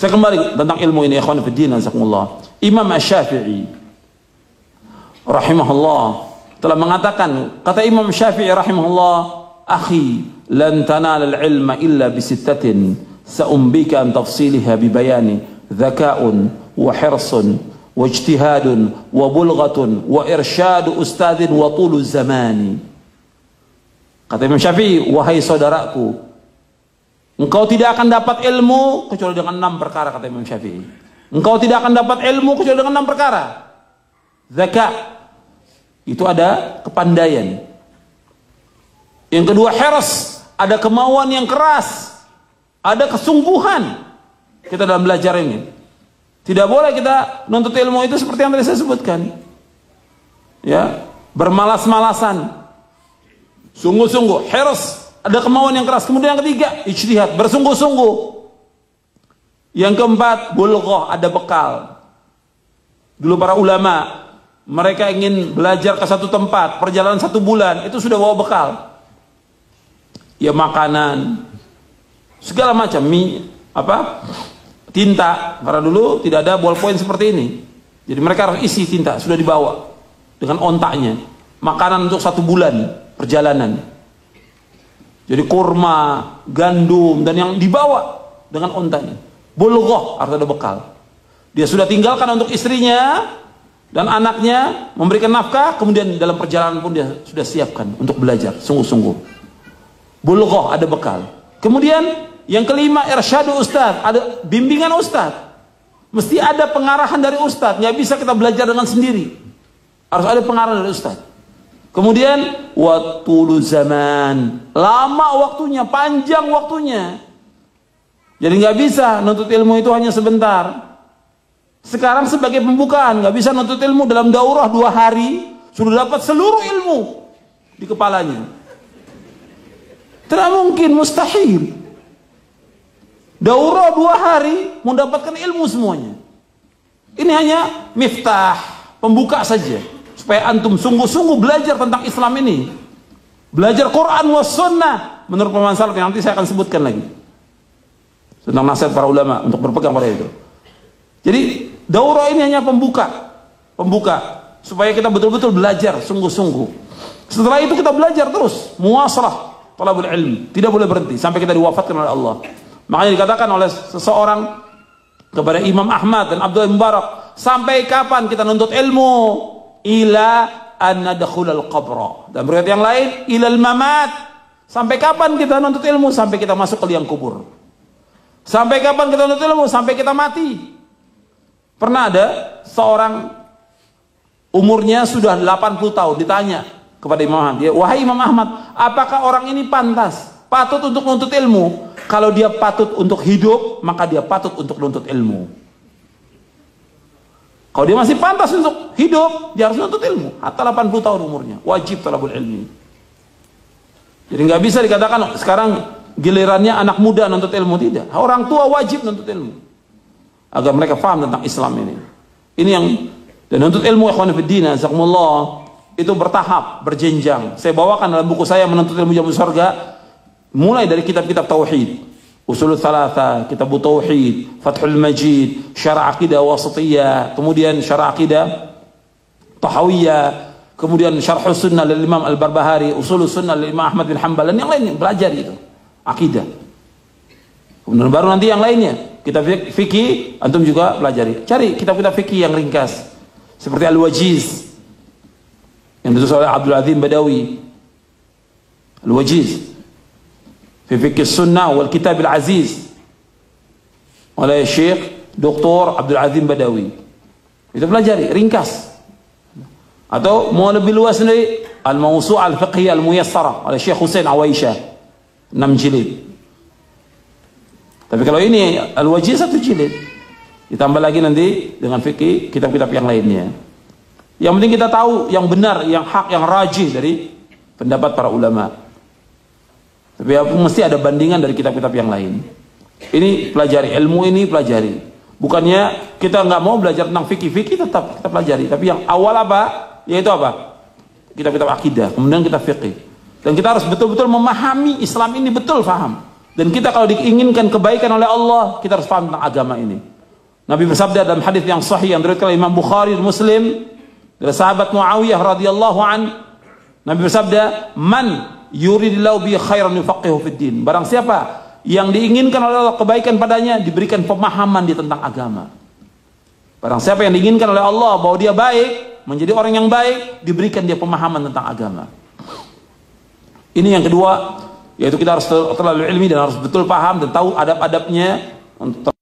Saya kembali tentang ilmu ini, ikhwan fillah, jazakumullah. Imam Asy-Syafi'i rahimahullah telah mengatakan, kata Imam Syafi'i rahimahullah, akhi, lan tanal al-ilma illa bisittatin, sa'umbika an tafsilha bi bayani, dzaka'un wa hirsun wa ijtihadun wa bulghatun wa irsyadu ustadin wa tulu zamani. Kata Imam Syafi'i, wahai saudaraku, engkau tidak akan dapat ilmu kecuali dengan 6 perkara, kata Imam Syafi'i. Engkau tidak akan dapat ilmu kecuali dengan 6 perkara. Zaka, itu ada kepandaian. Yang kedua, hirs, ada kemauan yang keras, ada kesungguhan kita dalam belajar ini. Tidak boleh kita menuntut ilmu itu seperti yang tadi saya sebutkan, ya, bermalas-malasan. Sungguh-sungguh, hirs, ada kemauan yang keras. Kemudian yang ketiga, ijtihad, bersungguh-sungguh. Yang keempat, bulghah, ada bekal. Dulu para ulama, mereka ingin belajar ke satu tempat, perjalanan 1 bulan, itu sudah bawa bekal. Ya, makanan, segala macam, tinta, karena dulu tidak ada ballpoint seperti ini. Jadi mereka harus isi tinta, sudah dibawa dengan ontaknya. Makanan untuk 1 bulan perjalanan. Jadi kurma, gandum, dan yang dibawa dengan ontanya. Bulghah, harus ada bekal. Dia sudah tinggalkan untuk istrinya dan anaknya, memberikan nafkah, kemudian dalam perjalanan pun dia sudah siapkan untuk belajar, sungguh-sungguh. Bulghah, ada bekal. Kemudian yang kelima, irsyadu ustadz, ada bimbingan ustadz. Mesti ada pengarahan dari ustadz, nggak bisa kita belajar dengan sendiri. Harus ada pengarahan dari ustadz. Kemudian watul zaman, lama waktunya, panjang waktunya. Jadi nggak bisa nuntut ilmu itu hanya sebentar. Sekarang sebagai pembukaan, nggak bisa nuntut ilmu dalam daurah 2 hari sudah dapat seluruh ilmu di kepalanya. Tidak mungkin, mustahil. Daurah 2 hari mendapatkan ilmu semuanya. Ini hanya miftah, pembuka saja, supaya antum sungguh-sungguh belajar tentang Islam ini. Belajar Quran was sunnah menurut pemahaman salaf yang nanti saya akan sebutkan lagi. Tentang nasihat para ulama untuk berpegang pada itu. Jadi daurah ini hanya pembuka supaya kita betul-betul belajar sungguh-sungguh. Setelah itu kita belajar terus, muwasalah talabul ilm, tidak boleh berhenti sampai kita diwafatkan oleh Allah. Makanya dikatakan oleh seseorang kepada Imam Ahmad dan Abdullah bin Mubarak, sampai kapan kita nuntut ilmu? Ila an nadkhulal qabra. Dan berkata yang lain, ilal mamat. Sampai kapan kita nuntut ilmu? Sampai kita masuk ke liang kubur. Sampai kapan kita nuntut ilmu? Sampai kita mati. Pernah ada seorang umurnya sudah 80 tahun ditanya kepada Imam Ahmad, wahai Imam Ahmad, apakah orang ini patut untuk nuntut ilmu? Kalau dia patut untuk hidup, maka dia patut untuk nuntut ilmu. Kalau dia masih pantas untuk hidup, dia harus nuntut ilmu. Hatta 80 tahun umurnya, wajib talabul ilmi. Jadi nggak bisa dikatakan sekarang gilirannya anak muda nuntut ilmu, tidak. Orang tua wajib nuntut ilmu agar mereka paham tentang Islam ini. Ini yang, dan nuntut ilmu, ikhwan fillah, jazakumullah, itu bertahap, berjenjang. Saya bawakan dalam buku saya Menuntut Ilmu Jamu Surga, mulai dari kitab-kitab tauhid, Ushul Tsalatsa, Kitab Tauhid, Fathul Majid, Syarah Aqidah Wasithiyah, kemudian Syarah Aqidah Tahawiyah, kemudian Syarh Sunnah dari Imam Al-Barbahari, Ushul Sunnah dari Imam Ahmad bin Hanbal, dan yang lainnya. Belajar itu akidah. Kemudian baru nanti yang lainnya, kitab fikih antum juga pelajari. Cari kitab-kitab fikih yang ringkas seperti Al-Wajiz yang ditulis oleh Abdul Azim Badawi, Al-Wajiz fi Fiqh Sunnah wal Kitab Al-Aziz oleh Syekh Dr. Abdul Azim Badawi. Itu pelajari ringkas. Atau mau lebih luas sendiri, Al-Mawsu' Al-Fiqhi Al-Muyassara oleh Syekh Husain Awaisyah, 6 jilid. Tapi kalau ini Al-Wajiz 1 jilid. Ditambah lagi nanti dengan fikih kitab-kitab yang lainnya. Yang penting kita tahu yang benar, yang hak, yang rajih dari pendapat para ulama. Tapi mesti ada bandingan dari kitab-kitab yang lain. Ini pelajari, ilmu ini pelajari. Bukannya kita nggak mau belajar tentang fikih tetap kita pelajari. Tapi yang awal apa? Yaitu apa? Kitab-kitab akidah. Kemudian kita fikih. Dan kita harus betul-betul memahami Islam ini betul, faham. Dan kita kalau diinginkan kebaikan oleh Allah, kita harus paham tentang agama ini. Nabi bersabda dalam hadis yang sahih yang diriwayatkan oleh Imam Bukhari dan Muslim dari sahabat Muawiyah radhiyallahu an, Nabi bersabda, "Man yuridillahu bi khairan yufaqihu fid din." Barang siapa yang diinginkan oleh Allah kebaikan padanya, diberikan pemahaman di tentang agama. Barang siapa yang diinginkan oleh Allah bahwa dia baik, menjadi orang yang baik, diberikan dia pemahaman tentang agama. Ini yang kedua, yaitu kita harus terlalu ilmi dan harus betul paham dan tahu adab-adabnya untuk